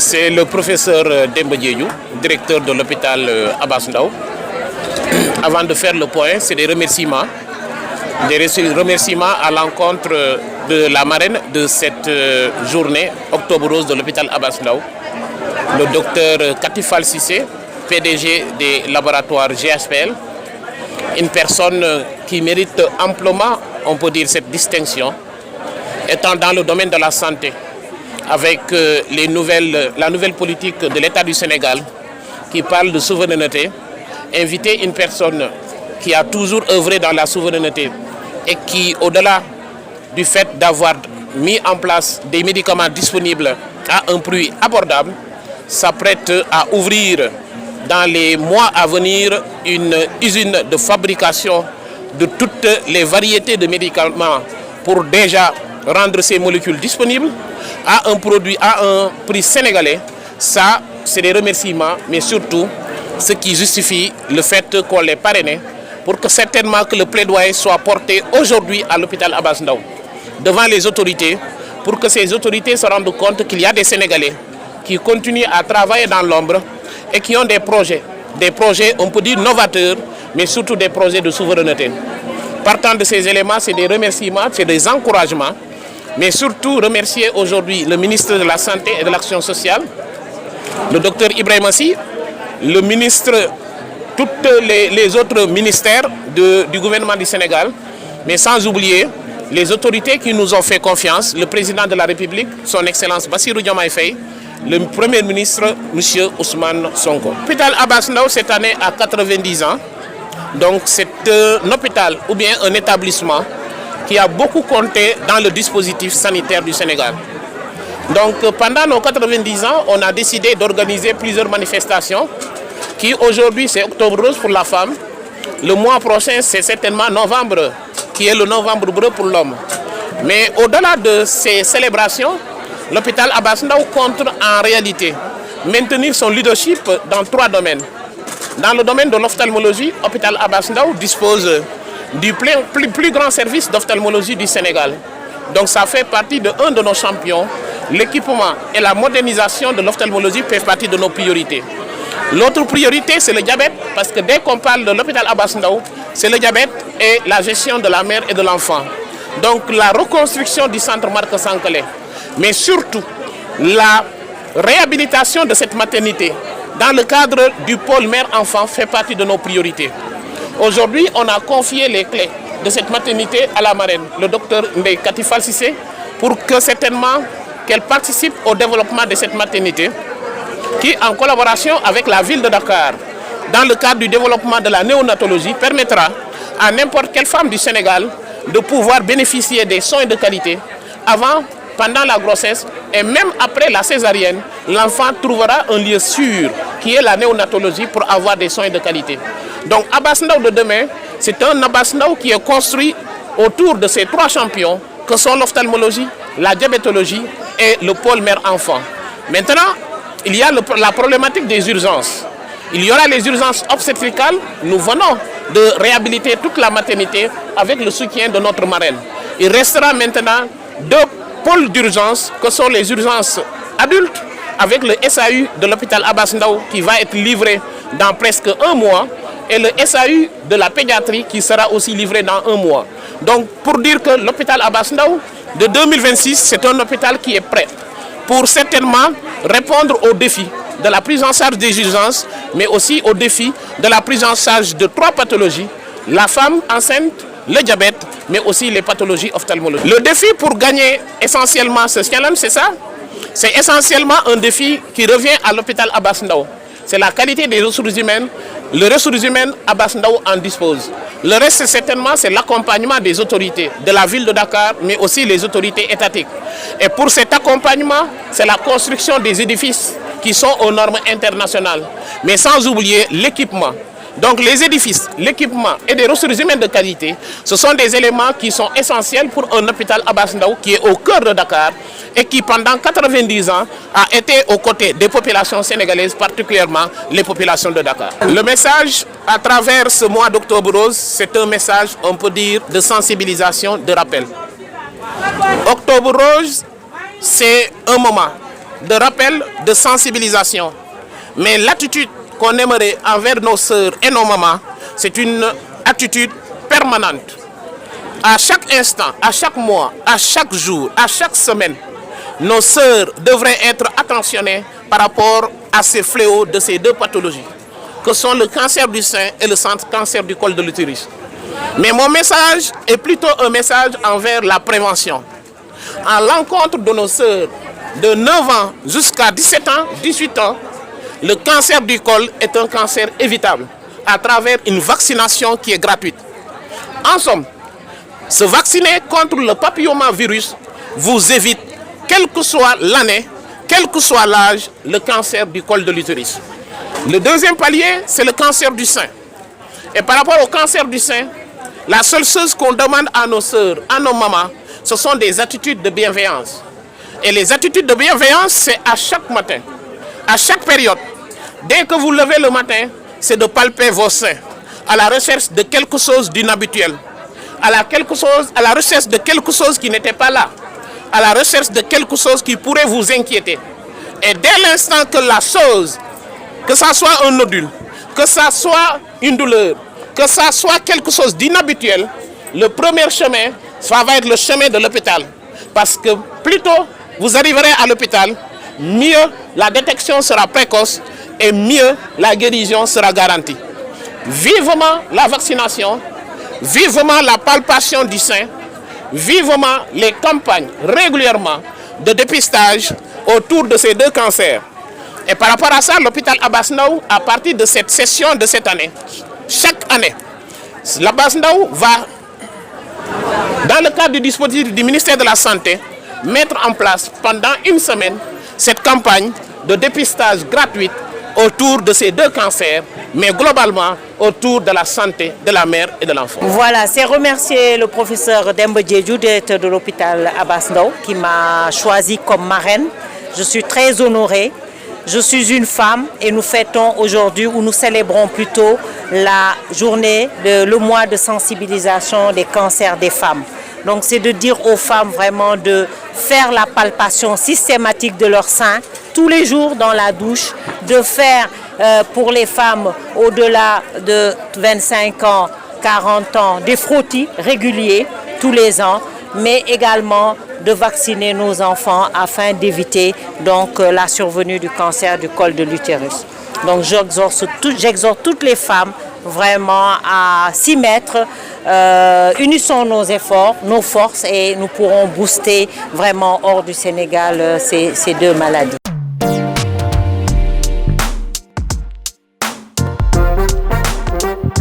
C'est le professeur Demba Diédhiou, directeur de l'hôpital Abass Ndao. Avant de faire le point, c'est des remerciements à l'encontre de la marraine de cette journée Octobre Rose de l'hôpital Abass Ndao, le docteur Katifal Cissé, PDG des laboratoires GHPL, une personne qui mérite amplement, on peut dire, cette distinction, étant dans le domaine de la santé, avec la nouvelle politique de l'État du Sénégal qui parle de souveraineté. Inviter une personne qui a toujours œuvré dans la souveraineté et qui, au-delà du fait d'avoir mis en place des médicaments disponibles à un prix abordable, s'apprête à ouvrir dans les mois à venir une usine de fabrication de toutes les variétés de médicaments pour déjà rendre ces molécules disponibles à un prix sénégalais. Ça, c'est des remerciements, mais surtout ce qui justifie le fait qu'on les parraine pour que certainement que le plaidoyer soit porté aujourd'hui à l'hôpital Abass Ndao devant les autorités, pour que ces autorités se rendent compte qu'il y a des Sénégalais qui continuent à travailler dans l'ombre et qui ont des projets on peut dire novateurs, mais surtout des projets de souveraineté. Partant de ces éléments, c'est des remerciements, c'est des encouragements, mais surtout remercier aujourd'hui le ministre de la Santé et de l'Action sociale, le docteur Ibrahima Sy, le ministre, tous les autres ministères du gouvernement du Sénégal, mais sans oublier les autorités qui nous ont fait confiance, le président de la République, son Excellence Bassirou Diomaye Faye, le Premier ministre, M. Ousmane Sonko. L'hôpital Abass Ndao cette année a 90 ans, donc c'est un hôpital ou bien un établissement qui a beaucoup compté dans le dispositif sanitaire du Sénégal. Donc pendant nos 90 ans, on a décidé d'organiser plusieurs manifestations qui aujourd'hui c'est Octobre Rose pour la femme. Le mois prochain c'est certainement novembre, qui est le novembre brun pour l'homme. Mais au-delà de ces célébrations, l'hôpital Abass Ndao compte en réalité maintenir son leadership dans 3 domaines. Dans le domaine de l'ophtalmologie, l'hôpital Abass Ndao dispose du plus grand service d'ophtalmologie du Sénégal. Donc ça fait partie d'un de nos champions. L'équipement et la modernisation de l'ophtalmologie fait partie de nos priorités. L'autre priorité, c'est le diabète, parce que dès qu'on parle de l'hôpital Abass Ndao, c'est le diabète et la gestion de la mère et de l'enfant. Donc la reconstruction du centre Marc Sankalé, mais surtout la réhabilitation de cette maternité dans le cadre du pôle mère-enfant fait partie de nos priorités. Aujourd'hui, on a confié les clés de cette maternité à la marraine, le docteur Ndeye Katifal Cissé, pour que certainement qu'elle participe au développement de cette maternité qui, en collaboration avec la ville de Dakar, dans le cadre du développement de la néonatologie, permettra à n'importe quelle femme du Sénégal de pouvoir bénéficier des soins de qualité avant, pendant la grossesse et même après la césarienne. L'enfant trouvera un lieu sûr qui est la néonatologie pour avoir des soins de qualité. Donc Abass Ndao de demain, c'est un Abass Ndao qui est construit autour de ces 3 champions que sont l'ophtalmologie, la diabétologie et le pôle mère-enfant. Maintenant, il y a la problématique des urgences. Il y aura les urgences obstétricales. Nous venons de réhabiliter toute la maternité avec le soutien de notre marraine. Il restera maintenant 2 pôles d'urgence que sont les urgences adultes avec le SAU de l'hôpital Abass Ndao qui va être livré dans presque 1 mois et le SAU de la pédiatrie qui sera aussi livré dans 1 mois. Donc pour dire que l'hôpital Abass Ndao de 2026, c'est un hôpital qui est prêt pour certainement répondre aux défis de la prise en charge des urgences, mais aussi aux défis de la prise en charge de 3 pathologies, la femme enceinte, le diabète, mais aussi les pathologies ophtalmologiques. Le défi pour gagner essentiellement ce challenge, c'est ça? C'est essentiellement un défi qui revient à l'hôpital Abass Ndao. C'est la qualité des ressources humaines. Les ressources humaines, Abass Ndao en dispose. Le reste, certainement, c'est l'accompagnement des autorités de la ville de Dakar, mais aussi les autorités étatiques. Et pour cet accompagnement, c'est la construction des édifices qui sont aux normes internationales. Mais sans oublier l'équipement. Donc les édifices, l'équipement et des ressources humaines de qualité, ce sont des éléments qui sont essentiels pour un hôpital Abass Ndao qui est au cœur de Dakar et qui pendant 90 ans a été aux côtés des populations sénégalaises, particulièrement les populations de Dakar. Le message à travers ce mois d'Octobre Rose, c'est un message, on peut dire, de sensibilisation, de rappel. Octobre Rose, c'est un moment de rappel, de sensibilisation. Mais l'attitude qu'on aimerait envers nos sœurs et nos mamans, c'est une attitude permanente. À chaque instant, à chaque mois, à chaque jour, à chaque semaine, nos sœurs devraient être attentionnées par rapport à ces fléaux de ces deux pathologies, que sont le cancer du sein et le cancer du col de l'utérus. Mais mon message est plutôt un message envers la prévention. À l'encontre de nos sœurs de 9 ans jusqu'à 17 ans, 18 ans, le cancer du col est un cancer évitable à travers une vaccination qui est gratuite. En somme, se vacciner contre le papillomavirus vous évite, quelle que soit l'année, quel que soit l'âge, le cancer du col de l'utérus. Le deuxième palier, c'est le cancer du sein. Et par rapport au cancer du sein, la seule chose qu'on demande à nos sœurs, à nos mamans, ce sont des attitudes de bienveillance. Et les attitudes de bienveillance, c'est à chaque matin, à chaque période. Dès que vous levez le matin, c'est de palper vos seins, à la recherche de quelque chose d'inhabituel, à la recherche de quelque chose qui n'était pas là, à la recherche de quelque chose qui pourrait vous inquiéter. Et dès l'instant que la chose, que ça soit un nodule, que ça soit une douleur, que ça soit quelque chose d'inhabituel, le premier chemin, ça va être le chemin de l'hôpital. Parce que plus tôt vous arriverez à l'hôpital, mieux la détection sera précoce et mieux la guérison sera garantie. Vivement la vaccination, vivement la palpation du sein, vivement les campagnes régulièrement de dépistage autour de ces deux cancers. Et par rapport à ça, l'hôpital Abass Ndao, à partir de cette session de cette année, chaque année, l'Abass Ndao va, dans le cadre du dispositif du ministère de la Santé, mettre en place pendant une semaine cette campagne de dépistage gratuite autour de ces deux cancers, mais globalement autour de la santé de la mère et de l'enfant. Voilà, c'est remercier le professeur Demba Diédhiou, directeur de l'hôpital Abass Ndao, qui m'a choisi comme marraine. Je suis très honorée. Je suis une femme et nous fêtons aujourd'hui, ou nous célébrons plutôt la journée, le mois de sensibilisation des cancers des femmes. Donc c'est de dire aux femmes vraiment de faire la palpation systématique de leur sein tous les jours dans la douche, de faire pour les femmes au-delà de 25 ans, 40 ans, des frottis réguliers tous les ans, mais également de vacciner nos enfants afin d'éviter donc la survenue du cancer du col de l'utérus. Donc j'exhorte toutes les femmes vraiment à s'y mettre, unissons nos efforts, nos forces et nous pourrons booster vraiment hors du Sénégal ces deux maladies.